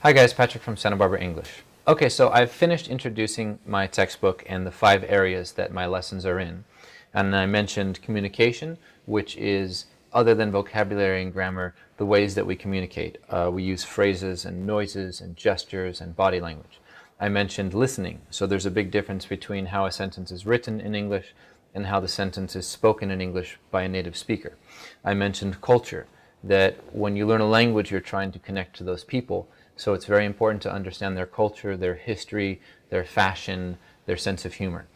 Hi guys, Patrick from Santa Barbara English. Okay, so I've finished introducing my textbook and the 5 areas that my lessons are in. And I mentioned communication, which is, other than vocabulary and grammar, the ways that we communicate. We use phrases and noises and gestures and body language. I mentioned listening, so there's a big difference between how a sentence is written in English and how the sentence is spoken in English by a native speaker. I mentioned culture, that when you learn a language, you're trying to connect to those people. So it's very important to understand their culture, their history, their fashion, their sense of humor.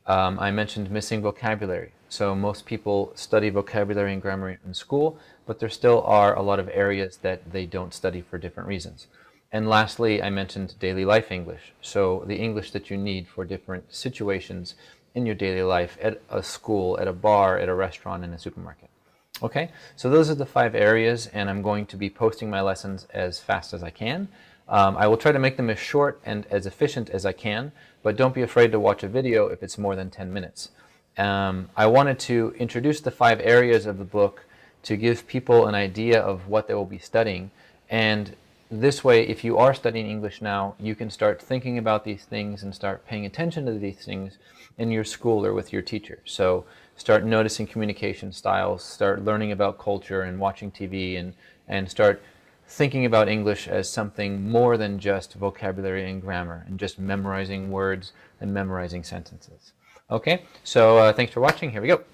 I mentioned missing vocabulary. So most people study vocabulary and grammar in school, but there still are a lot of areas that they don't study for different reasons. And lastly, I mentioned daily life English. So the English that you need for different situations in your daily life, at a school, at a bar, at a restaurant, in a supermarket. Okay, so those are the 5 areas, and I'm going to be posting my lessons as fast as I can. I will try to make them as short and as efficient as I can, but don't be afraid to watch a video if it's more than 10 minutes. I wanted to introduce the 5 areas of the book to give people an idea of what they will be studying, and this way, if you are studying English now, you can start thinking about these things and start paying attention to these things in your school or with your teacher. So start noticing communication styles, start learning about culture and watching TV, and start thinking about English as something more than just vocabulary and grammar and just memorizing words and memorizing sentences. Okay, so thanks for watching. Here we go.